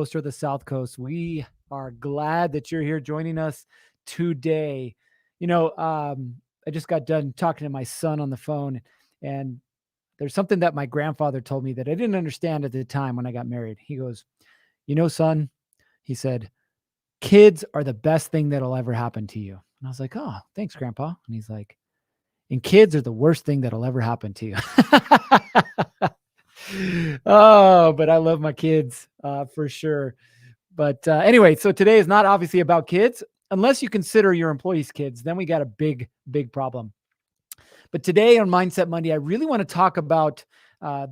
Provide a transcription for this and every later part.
Coast or the South Coast, we are glad that you're here joining us today. I just got done talking to my son on the phone, and there's something that my grandfather told me that I didn't understand at the time when I got married. He goes, son, he said, kids are the best thing that'll ever happen to you. And I was like, oh, thanks, Grandpa. And he's like, and kids are the worst thing that'll ever happen to you. Oh, but I love my kids for sure. But anyway, so today is not obviously about kids, unless you consider your employees kids. Then we got a big, big problem. But today on Mindset Monday, I really want to talk about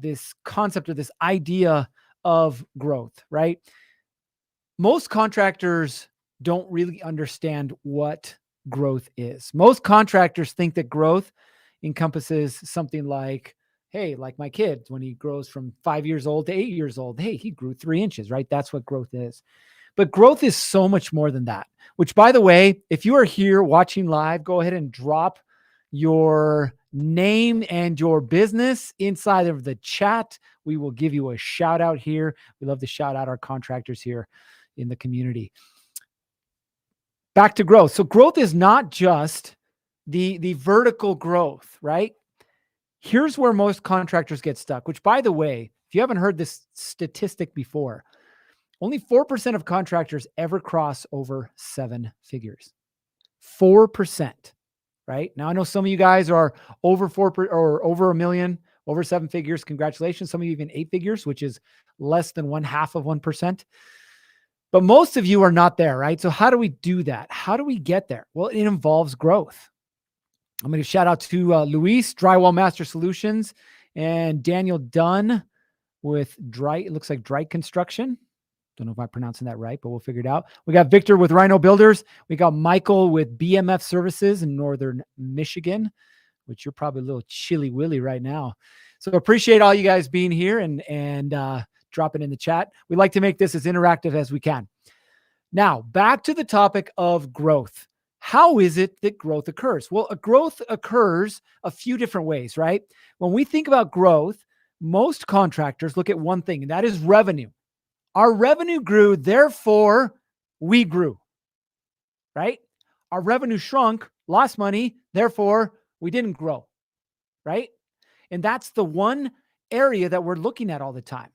this concept or this idea of growth, right? Most contractors don't really understand what growth is. Most contractors think that growth encompasses something like, hey, like my kid, when he grows from 5 years old to 8 years old, hey, he grew 3 inches, right? That's what growth is. But growth is so much more than that, which, by the way, if you are here watching live, go ahead and drop your name and your business inside of the chat. We will give you a shout out here. We love to shout out our contractors here in the community. Back to growth. So growth is not just the vertical growth, right? Here's where most contractors get stuck, which, by the way, if you haven't heard this statistic before, only 4% of contractors ever cross over 7 figures. 4%, right? Now, I know some of you guys are over 4 or over $1 million, over 7 figures. Congratulations. Some of you even 8 figures, which is less than 1/2%. But most of you are not there, right? So how do we do that? How do we get there? Well, it involves growth. I'm going to shout out to Luis, Drywall Master Solutions, and Daniel Dunn with it looks like Dry Construction. Don't know if I'm pronouncing that right, but we'll figure it out. We got Victor with Rhino Builders. We got Michael with BMF Services in Northern Michigan, which you're probably a little chilly willy right now. So appreciate all you guys being here and dropping in the chat. We like to make this as interactive as we can. Now, back to the topic of growth. How is it that growth occurs? Well, growth occurs a few different ways, right? When we think about growth, most contractors look at one thing, and that is revenue. Our revenue grew, therefore we grew, right? Our revenue shrunk, lost money, therefore we didn't grow, right? And that's the one area that we're looking at all the time.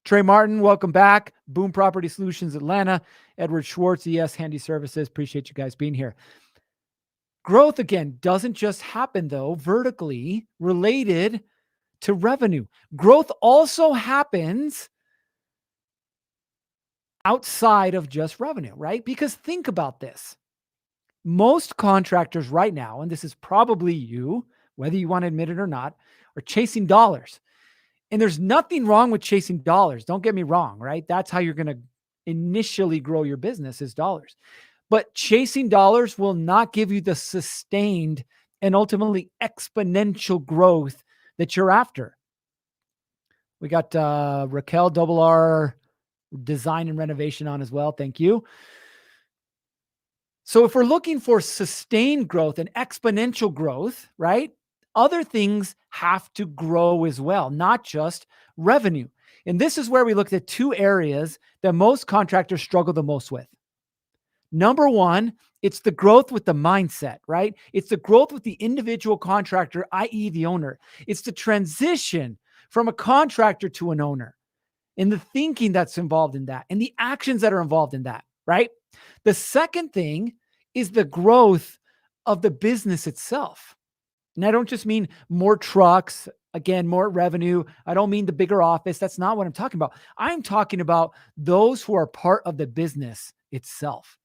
Trey Martin, welcome back. Boom Property Solutions Atlanta. Edward Schwartz, ES Handy Services. Appreciate you guys being here. Growth, again, doesn't just happen, though, vertically related to revenue. Growth also happens outside of just revenue, right? Because think about this. Most contractors right now, and this is probably you, whether you want to admit it or not, are chasing dollars. And there's nothing wrong with chasing dollars. Don't get me wrong, right? That's how you're going to initially grow your business is dollars. But chasing dollars will not give you the sustained and ultimately exponential growth that you're after. We got Raquel R Design and Renovation on as well. Thank you. So if we're looking for sustained growth and exponential growth, right? Other things have to grow as well, not just revenue. And this is where we looked at 2 areas that most contractors struggle the most with. Number one, it's the growth with the mindset, right? It's the growth with the individual contractor, i.e. the owner. It's the transition from a contractor to an owner and the thinking that's involved in that and the actions that are involved in that, right? The second thing is the growth of the business itself. And I don't just mean more trucks, again, more revenue. I don't mean the bigger office. That's not what I'm talking about. I'm talking about those who are part of the business itself,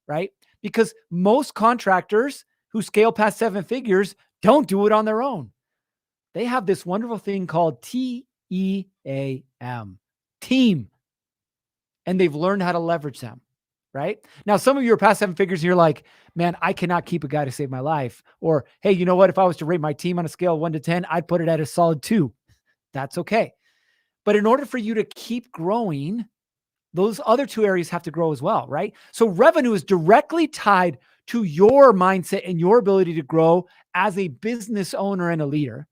right? Because most contractors who scale past 7 figures don't do it on their own. They have this wonderful thing called TEAM, team, and they've learned how to leverage them. Right? Now, some of you are past 7 figures and you're like, man, I cannot keep a guy to save my life. Or, hey, you know what? If I was to rate my team on a scale of 1 to 10, I'd put it at a solid 2. That's okay. But in order for you to keep growing, those other 2 areas have to grow as well, right? So revenue is directly tied to your mindset and your ability to grow as a business owner and a leader,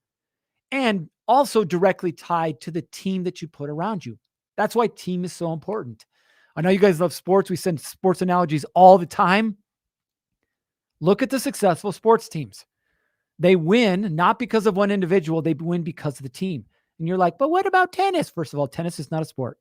and also directly tied to the team that you put around you. That's why team is so important. I know you guys love sports. We send sports analogies all the time. Look at the successful sports teams. They win not because of one individual. They win because of the team. And you're like, but what about tennis? First of all, tennis is not a sport.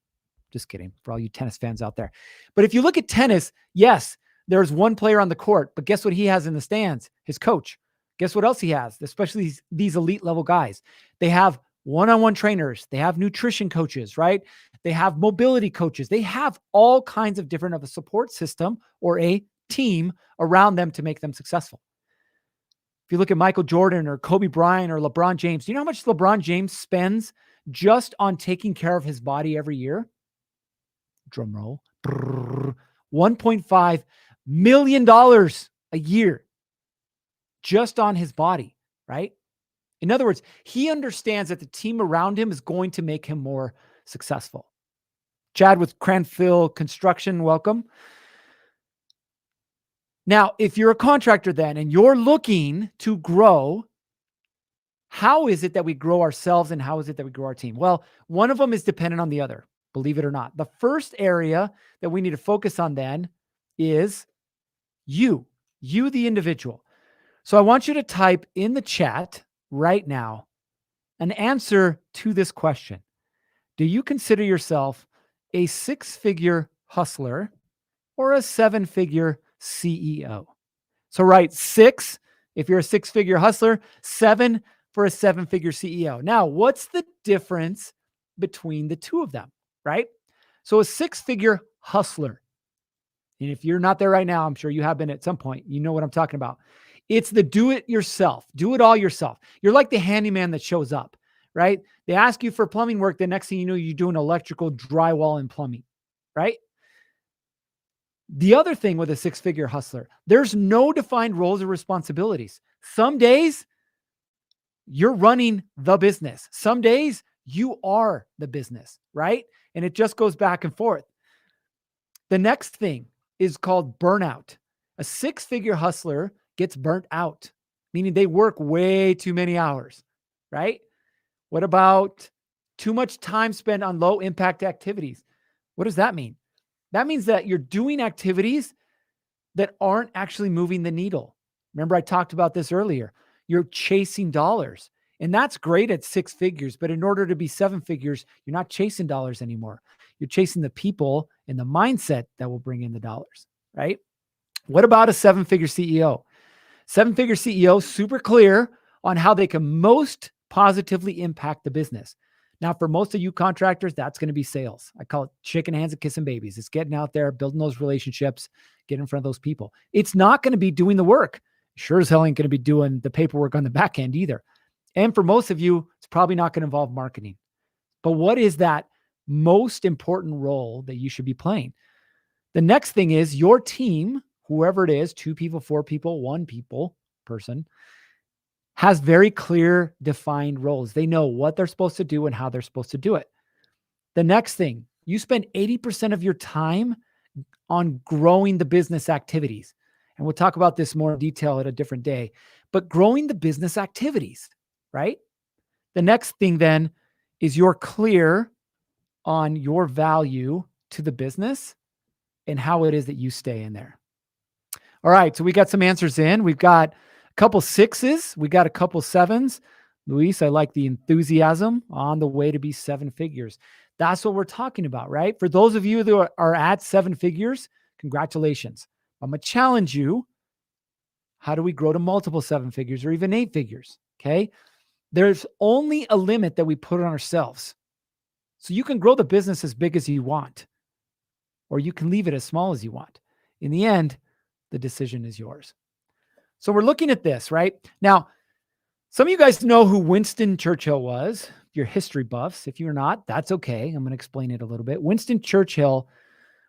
Just kidding for all you tennis fans out there. But if you look at tennis, yes, there's one player on the court, but guess what he has in the stands? His coach. Guess what else he has? Especially these elite level guys. They have one-on-one trainers. They have nutrition coaches, right? They have mobility coaches. They have all kinds of different of a support system or a team around them to make them successful. If you look at Michael Jordan or Kobe Bryant or LeBron James, do you know how much LeBron James spends just on taking care of his body every year? Drum roll. $1.5 million a year just on his body, right? In other words, he understands that the team around him is going to make him more successful. Chad with Cranfield Construction, welcome. Now, if you're a contractor then and you're looking to grow, how is it that we grow ourselves and how is it that we grow our team? Well, one of them is dependent on the other, believe it or not. The first area that we need to focus on then is you, the individual. So I want you to type in the chat right now an answer to this question. Do you consider yourself a 6-figure hustler or a 7-figure CEO? So write 6 if you're a 6-figure hustler, 7 for a 7-figure CEO. Now, what's the difference between the two of them, right? So a 6-figure hustler, and if you're not there right now, I'm sure you have been at some point. You know what I'm talking about. It's the do it yourself. Do it all yourself. You're like the handyman that shows up, right? They ask you for plumbing work. The next thing you know, you're doing electrical, drywall, and plumbing, right? The other thing with a 6-figure hustler, there's no defined roles or responsibilities. Some days you're running the business. Some days you are the business, right? And it just goes back and forth. The next thing is called burnout. A 6-figure hustler gets burnt out, meaning they work way too many hours, right? What about too much time spent on low impact activities? What does that mean? That means that you're doing activities that aren't actually moving the needle. Remember, I talked about this earlier. You're chasing dollars, and that's great at 6 figures. But in order to be 7 figures, you're not chasing dollars anymore. You're chasing the people and the mindset that will bring in the dollars, right? What about a 7-figure CEO? 7-figure CEO, super clear on how they can most positively impact the business. Now, for most of you contractors, that's going to be sales. I call it chicken hands and kissing babies. It's getting out there, building those relationships, getting in front of those people. It's not going to be doing the work. Sure as hell ain't going to be doing the paperwork on the back end either. And for most of you, it's probably not going to involve marketing. But what is that most important role that you should be playing? The next thing is your team, whoever it is, 2 people, 4 people, 1 person, has very clear defined roles. They know what they're supposed to do and how they're supposed to do it. The next thing, you spend 80% of your time on growing the business activities. And we'll talk about this more in detail at a different day, but growing the business activities, right? The next thing then is you're clear on your value to the business and how it is that you stay in there. All right. So we got some answers in. We've got a couple 6s. We got a couple 7s. Luis, I like the enthusiasm on the way to be 7 figures. That's what we're talking about, right? For those of you that are at 7 figures, congratulations. I'm going to challenge you. How do we grow to multiple 7 figures or even 8 figures? Okay. There's only a limit that we put on ourselves. So you can grow the business as big as you want, or you can leave it as small as you want. In the end, the decision is yours. So we're looking at this, right? Now, some of you guys know who Winston Churchill was. You're history buffs. If you're not, that's okay. I'm going to explain it a little bit. Winston Churchill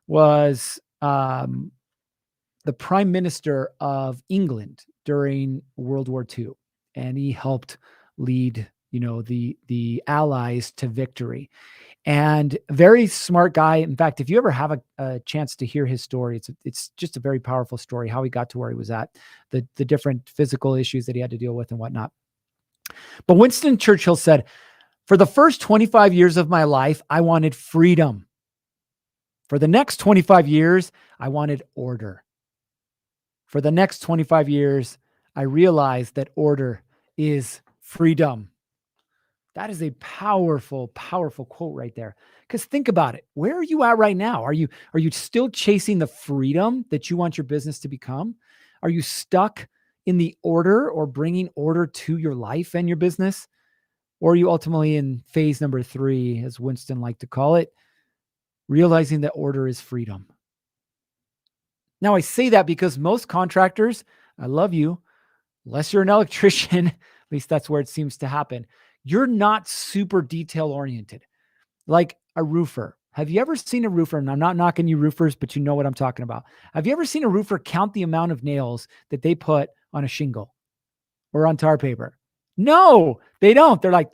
was the prime minister of England during World War II, and he helped lead, the Allies to victory. And very smart guy. In fact, if you ever have a chance to hear his story, it's just a very powerful story, how he got to where he was at, the different physical issues that he had to deal with and whatnot. But Winston Churchill said, For the first 25 years of my life, I wanted freedom. For the next 25 years, I wanted order. For the next 25 years, I realized that order is freedom. That is a powerful, powerful quote right there. Because think about it. Where are you at right now? Are you still chasing the freedom that you want your business to become? Are you stuck in the order or bringing order to your life and your business? Or are you ultimately in phase number 3, as Winston liked to call it, realizing that order is freedom? Now, I say that because most contractors, I love you, unless you're an electrician, at least that's where it seems to happen, you're not super detail oriented like a roofer. Have you ever seen a roofer? And I'm not knocking you roofers, but you know what I'm talking about. Have you ever seen a roofer count the amount of nails that they put on a shingle or on tar paper? No, they don't. They're like,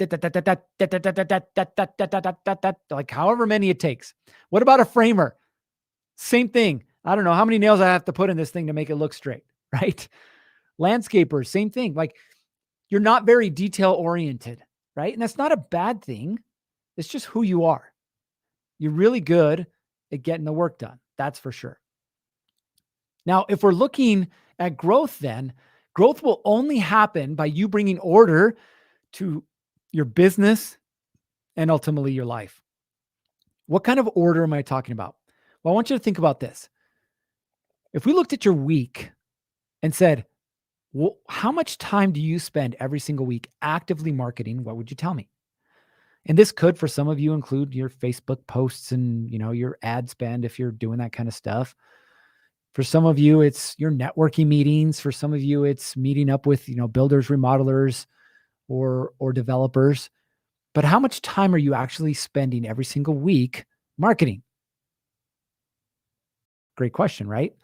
like however many it takes. What about a framer? Same thing. I don't know how many nails I have to put in this thing to make it look straight, right? Landscapers, same thing. Like you're not very detail oriented, right? And that's not a bad thing. It's just who you are. You're really good at getting the work done. That's for sure. Now, if we're looking at growth, then growth will only happen by you bringing order to your business and ultimately your life. What kind of order am I talking about? Well, I want you to think about this. If we looked at your week and said, well, how much time do you spend every single week actively marketing? What would you tell me? And this could, for some of you, include your Facebook posts and, your ad spend if you're doing that kind of stuff. For some of you, it's your networking meetings. For some of you, it's meeting up with, builders, remodelers, or developers. But how much time are you actually spending every single week marketing? Great question, right?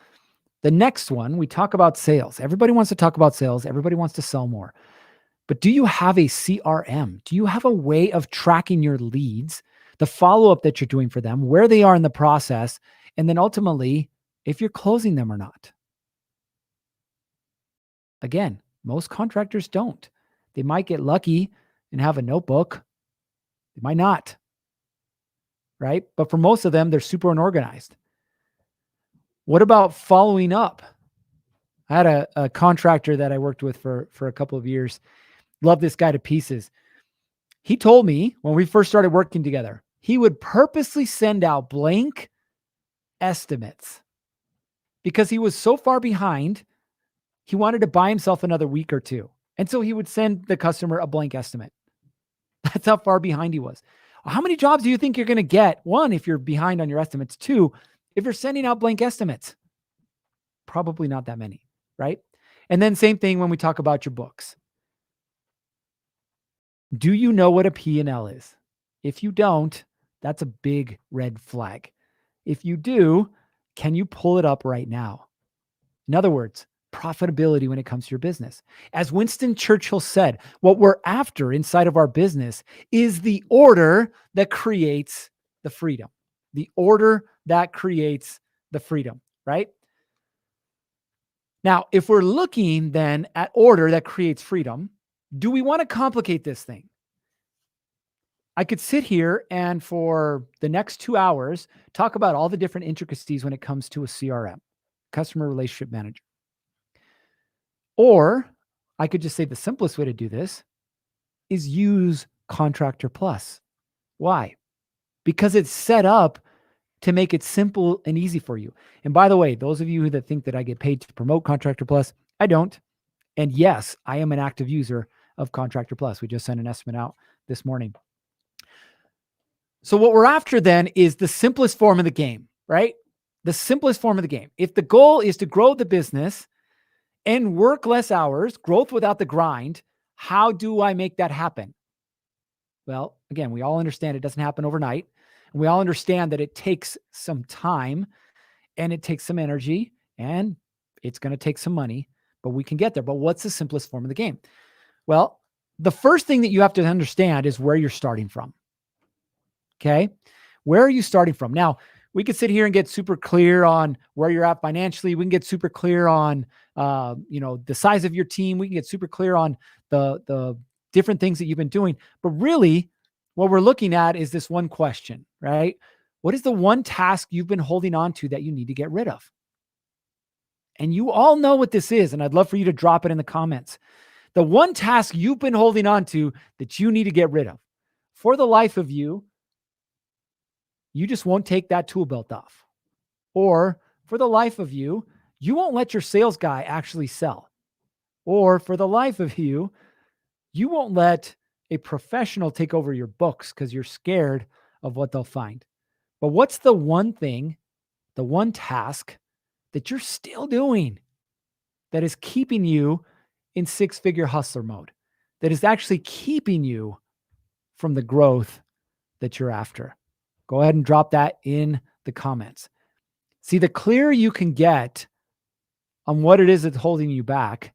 The next one, we talk about sales. Everybody wants to talk about sales. Everybody wants to sell more. But do you have a CRM? Do you have a way of tracking your leads, the follow-up that you're doing for them, where they are in the process, and then ultimately, if you're closing them or not? Again, most contractors don't. They might get lucky and have a notebook. They might not, right? But for most of them, they're super unorganized. What about following up? I had a contractor that I worked with for a couple of years. Love this guy to pieces. He told me when we first started working together, he would purposely send out blank estimates because he was so far behind. He wanted to buy himself another week or two. And so he would send the customer a blank estimate. That's how far behind he was. How many jobs do you think you're going to get? One, if you're behind on your estimates. Two, if you're sending out blank estimates. Probably not that many, right? And then same thing when we talk about your books. Do you know what a P&L is? If you don't, that's a big red flag. If you do, can you pull it up right now? In other words, profitability when it comes to your business. As Winston Churchill said, what we're after inside of our business is the order that creates the freedom. The order that creates the freedom, right? Now, if we're looking then at order that creates freedom, do we want to complicate this thing? I could sit here and for the next 2 hours, talk about all the different intricacies when it comes to a CRM, customer relationship manager. Or I could just say the simplest way to do this is use Contractor Plus. Why? Because it's set up to make it simple and easy for you. And by the way, those of you that think that I get paid to promote Contractor Plus, I don't. And yes, I am an active user of Contractor Plus. We just sent an estimate out this morning. So what we're after then is the simplest form of the game, right? The simplest form of the game. If the goal is to grow the business and work less hours, growth without the grind, how do I make that happen? Well, again, we all understand it doesn't happen overnight. And we all understand that it takes some time and it takes some energy and it's going to take some money, but we can get there. But what's the simplest form of the game? Well, the first thing that you have to understand is where you're starting from. Okay. Where are you starting from? Now, we could sit here and get super clear on where you're at financially. We can get super clear on, the size of your team. We can get super clear on the different things that you've been doing. But really, what we're looking at is this one question, right? What is the one task you've been holding on to that you need to get rid of? And you all know what this is, and I'd love for you to drop it in the comments. The one task you've been holding on to that you need to get rid of. For the life of you, you just won't take that tool belt off. Or for the life of you, you won't let your sales guy actually sell. Or for the life of you, you won't let a professional take over your books because you're scared of what they'll find. But what's the one thing, the one task that you're still doing that is keeping you in six-figure hustler mode, that is actually keeping you from the growth that you're after? Go ahead and drop that in the comments. See, the clearer you can get on what it is that's holding you back,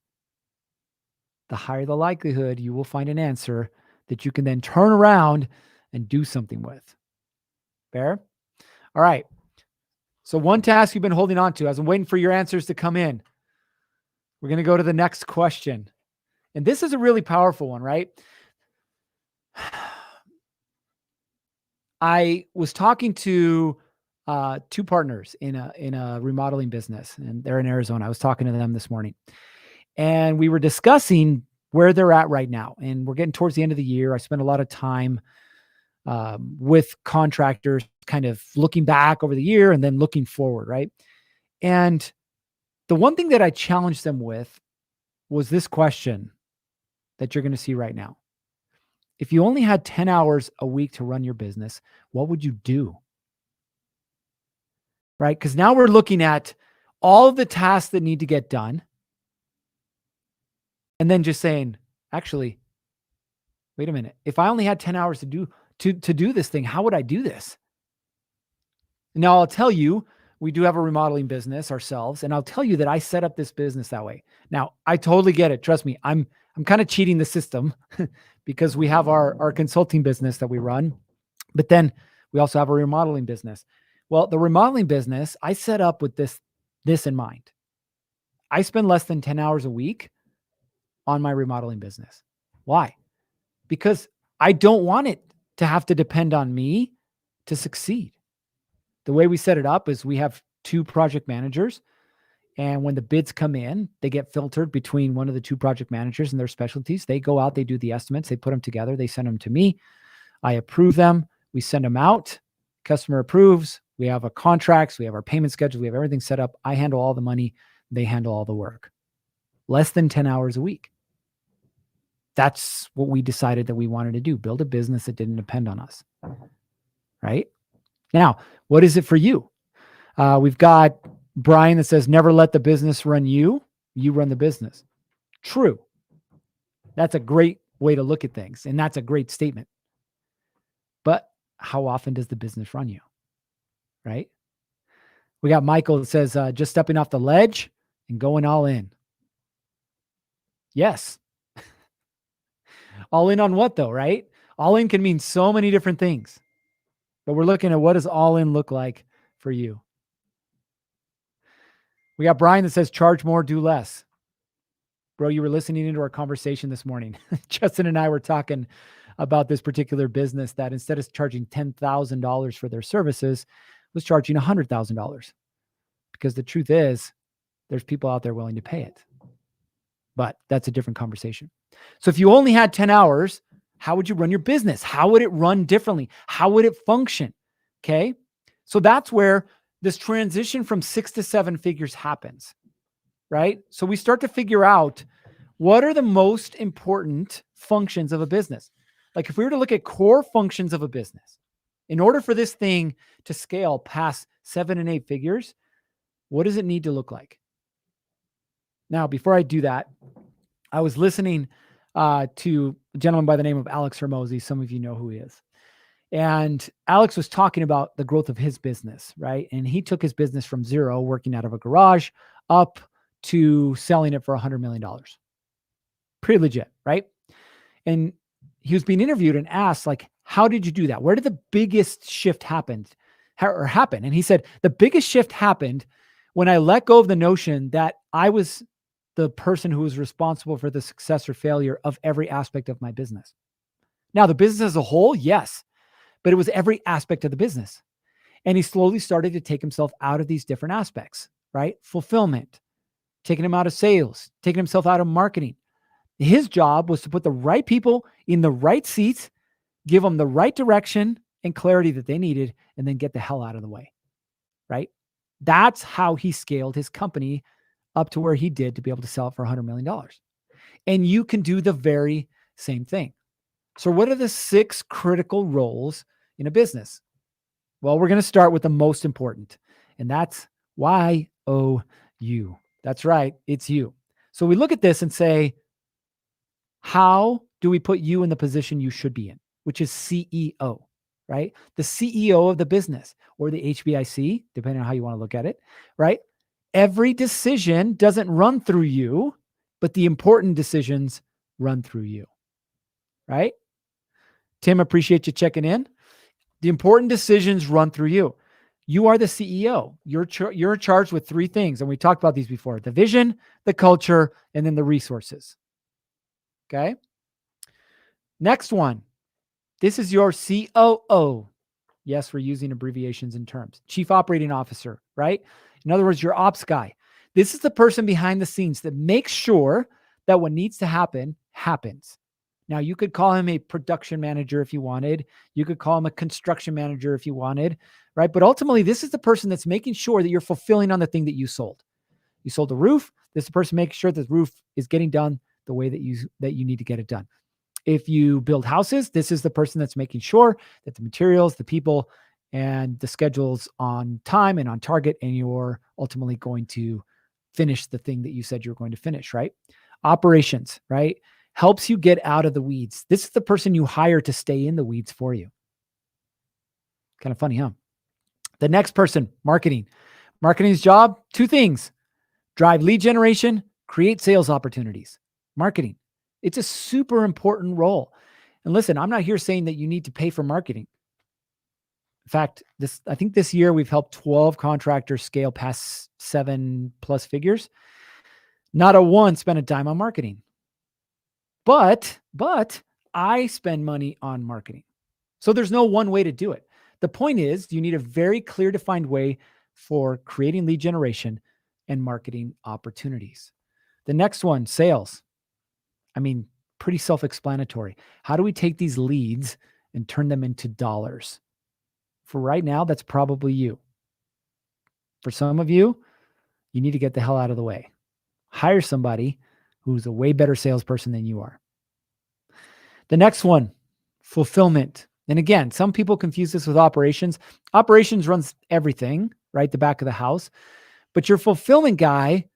the higher the likelihood you will find an answer that you can then turn around and do something with. Fair? All right. So one task you've been holding on to, as I'm waiting for your answers to come in, we're going to go to the next question. And this is a really powerful one, right? I was talking to two partners in a remodeling business, and they're in Arizona. I was talking to them this morning, and we were discussing where they're at right now. And we're getting towards the end of the year. I spent a lot of time with contractors, kind of looking back over the year and then looking forward, right? And the one thing that I challenged them with was this question that you're going to see right now. If you only had 10 hours a week to run your business, what would you do? Right? Because now we're looking at all of the tasks that need to get done. And then just saying, actually, wait a minute. If I only had 10 hours to do this thing, how would I do this? Now, I'll tell you, we do have a remodeling business ourselves, and I'll tell you that I set up this business that way. Now, I totally get it. Trust me, I'm kind of cheating the system because we have our consulting business that we run, but then we also have a remodeling business. Well, the remodeling business, I set up with this in mind. I spend less than 10 hours a week on my remodeling business. Why? Because I don't want it to have to depend on me to succeed. The way we set it up is we have two project managers, and when the bids come in, they get filtered between one of the two project managers and their specialties. They go out, they do the estimates, they put them together, they send them to me. I approve them. We send them out. Customer approves. We have a contracts. We have our payment schedule. We have everything set up. I handle all the money. They handle all the work. Less than 10 hours a week. That's what we decided that we wanted to do. Build a business that didn't depend on us. Right? Now, what is it for you? We've got Brian that says, never let the business run you. You run the business. True. That's a great way to look at things. And that's a great statement. But how often does the business run you? Right? We got Michael that says, just stepping off the ledge and going all in. Yes. All in on what though, right? All in can mean so many different things. But we're looking at what does all in look like for you. We got Brian that says, charge more, do less. Bro, you were listening into our conversation this morning. Justin and I were talking about this particular business that instead of charging $10,000 for their services, was charging $100,000. Because the truth is, there's people out there willing to pay it. But that's a different conversation. So if you only had 10 hours, how would you run your business? How would it run differently? How would it function? Okay. So that's where this transition from 6 to 7 figures happens, right? So we start to figure out what are the most important functions of a business. Like if we were to look at core functions of a business, in order for this thing to scale past 7 and 8 figures, what does it need to look like? Now, before I do that, I was listening to a gentleman by the name of Alex Hermosi. Some of you know who he is. And Alex was talking about the growth of his business, right? And he took his business from zero, working out of a garage, up to selling it for $100 million. Pretty legit, right? And he was being interviewed and asked, like, how did you do that? Where did the biggest shift happen? And he said, the biggest shift happened when I let go of the notion that I was the person who was responsible for the success or failure of every aspect of my business. Now, the business as a whole, yes, but it was every aspect of the business. And he slowly started to take himself out of these different aspects, right? Fulfillment, taking him out of sales, taking himself out of marketing. His job was to put the right people in the right seats, give them the right direction and clarity that they needed, and then get the hell out of the way, right? That's how he scaled his company up to where he did to be able to sell it for $100 million. And you can do the very same thing. So what are the 6 critical roles in a business? Well, we're going to start with the most important, and that's YOU. That's right. It's you. So we look at this and say, how do we put you in the position you should be in, which is CEO, right? The CEO of the business or the HBIC, depending on how you want to look at it, right? Every decision doesn't run through you, but the important decisions run through you, right? Tim, appreciate you checking in. The important decisions run through you. You are the CEO. You're charged with 3 things. And we talked about these before: the vision, the culture, and then the resources. Okay. Next one. This is your COO. Yes, we're using abbreviations and terms. Chief Operating Officer, right? In other words, your ops guy. This is the person behind the scenes that makes sure that what needs to happen happens. Now, you could call him a production manager if you wanted. You could call him a construction manager if you wanted, right? But ultimately, this is the person that's making sure that you're fulfilling on the thing that you sold. You sold the roof. This is the person making sure that the roof is getting done the way that you need to get it done. If you build houses, this is the person that's making sure that the materials, the people, and the schedule's on time and on target, and you're ultimately going to finish the thing that you said you're going to finish, right? Operations, right? Helps you get out of the weeds. This is the person you hire to stay in the weeds for you. Kind of funny, huh? The next person, marketing. Marketing's job, 2 things: drive lead generation, create sales opportunities. Marketing. It's a super important role. And listen, I'm not here saying that you need to pay for marketing. In fact, I think this year we've helped 12 contractors scale past 7+ figures. Not a one spent a dime on marketing. But I spend money on marketing. So there's no one way to do it. The point is, you need a very clear, defined way for creating lead generation and marketing opportunities. The next one, sales. I mean, pretty self-explanatory. How do we take these leads and turn them into dollars? For right now, that's probably you. For some of you, you need to get the hell out of the way. Hire somebody who's a way better salesperson than you are. The next one, fulfillment. And again, some people confuse this with operations. Operations runs everything, right? The back of the house. But your fulfillment guy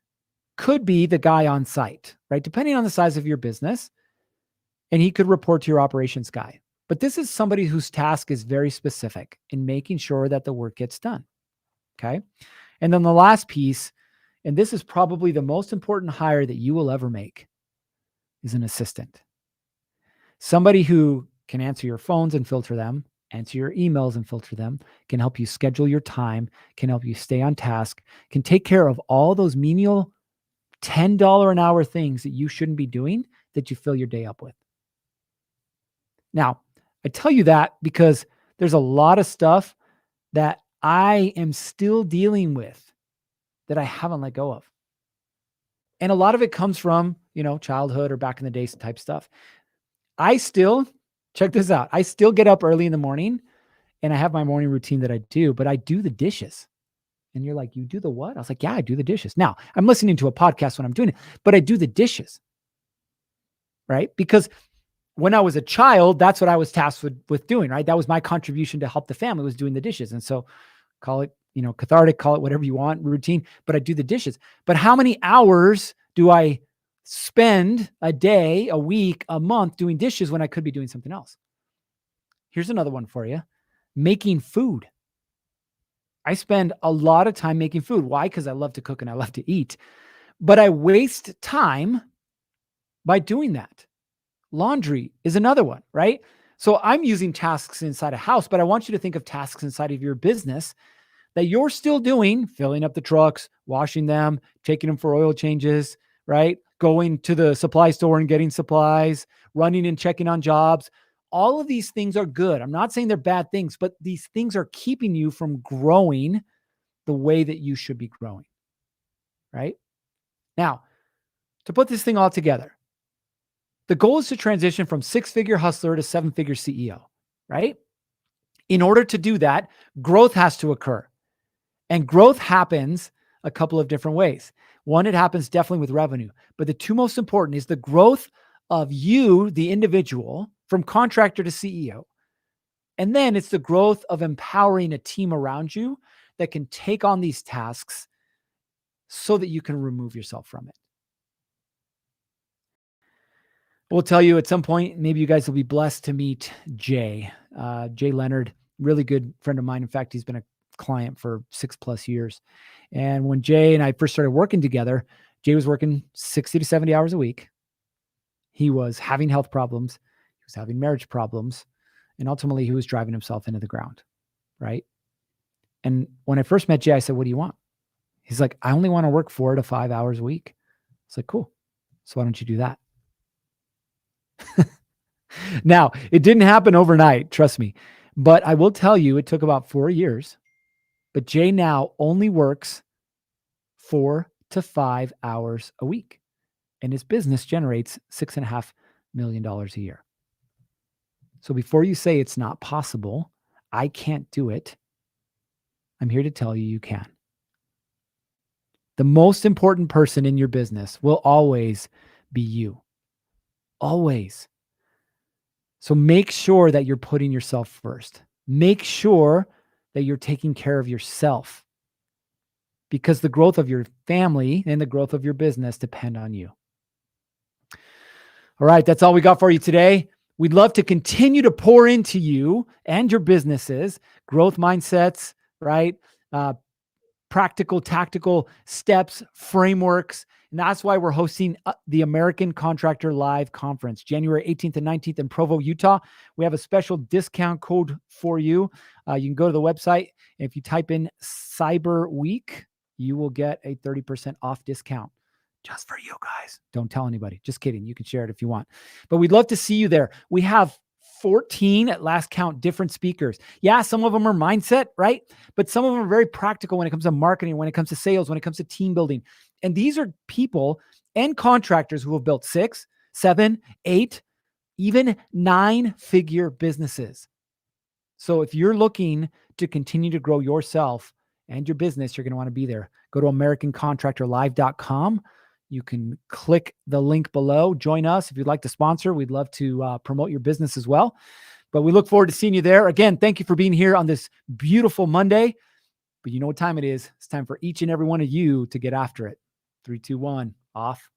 could be the guy on site, right? Depending on the size of your business. And he could report to your operations guy. But this is somebody whose task is very specific in making sure that the work gets done. Okay. And then the last piece, and this is probably the most important hire that you will ever make, is an assistant. Somebody who can answer your phones and filter them, answer your emails and filter them, can help you schedule your time, can help you stay on task, can take care of all those menial $10 an hour things that you shouldn't be doing that you fill your day up with. Now, I tell you that because there's a lot of stuff that I am still dealing with that I haven't let go of. And a lot of it comes from, childhood or back in the days type stuff. I still, check this out, I still get up early in the morning and I have my morning routine that I do, but I do the dishes. And you're like, you do the what? I was like, yeah, I do the dishes. Now, I'm listening to a podcast when I'm doing it, but I do the dishes, right? Because when I was a child, that's what I was tasked with doing, right? That was my contribution to help the family, was doing the dishes. And so call it, cathartic, call it whatever you want, routine, but I do the dishes. But how many hours do I spend a day, a week, a month doing dishes when I could be doing something else? Here's another one for you. Making food. I spend a lot of time making food. Why? Because I love to cook and I love to eat. But I waste time by doing that. Laundry is another one, right? So I'm using tasks inside a house, but I want you to think of tasks inside of your business that you're still doing: filling up the trucks, washing them, taking them for oil changes, right? Going to the supply store and getting supplies, running and checking on jobs. all of these things are good. I'm not saying they're bad things, but these things are keeping you from growing the way that you should be growing, right? Now, to put this thing all together, the goal is to transition from six-figure hustler to seven-figure CEO, right? In order to do that, growth has to occur. And growth happens a couple of different ways. One, it happens definitely with revenue. But the two most important is the growth of you, the individual, from contractor to CEO. And then it's the growth of empowering a team around you that can take on these tasks so that you can remove yourself from it. We'll tell you at some point, maybe you guys will be blessed to meet Jay. Jay Leonard, really good friend of mine. In fact, he's been a client for 6+ years. And when Jay and I first started working together, Jay was working 60 to 70 hours a week. He was having health problems. He was having marriage problems. And ultimately, he was driving himself into the ground, right? And when I first met Jay, I said, what do you want? He's like, I only want to work 4 to 5 hours a week. It's like, cool. So why don't you do that? Now, it didn't happen overnight, trust me. But I will tell you, it took about 4 years. But Jay now only works 4 to 5 hours a week. And his business generates $6.5 million a year. So before you say it's not possible, I can't do it, I'm here to tell you you can. The most important person in your business will always be you. Always. So make sure that you're putting yourself first. Make sure that you're taking care of yourself, because the growth of your family and the growth of your business depend on you. All right, that's all we got for you today. We'd love to continue to pour into you and your businesses, growth mindsets, right? Practical, tactical steps, frameworks. And that's why we're hosting the American Contractor Live Conference, January 18th and 19th in Provo, Utah. We have a special discount code for you. You can go to the website. And if you type in Cyber Week, you will get a 30% off discount just for you guys. Don't tell anybody. Just kidding. You can share it if you want. But we'd love to see you there. We have 14 at last count different speakers. Yeah, some of them are mindset, right? But some of them are very practical when it comes to marketing, when it comes to sales, when it comes to team building. And these are people and contractors who have built 6, 7, 8, even 9-figure businesses. So if you're looking to continue to grow yourself and your business, you're going to want to be there. Go to AmericanContractorLive.com. You can click the link below. Join us. If you'd like to sponsor, we'd love to promote your business as well. But we look forward to seeing you there. Again, thank you for being here on this beautiful Monday. But you know what time it is. It's time for each and every one of you to get after it. 3, 2, 1, off.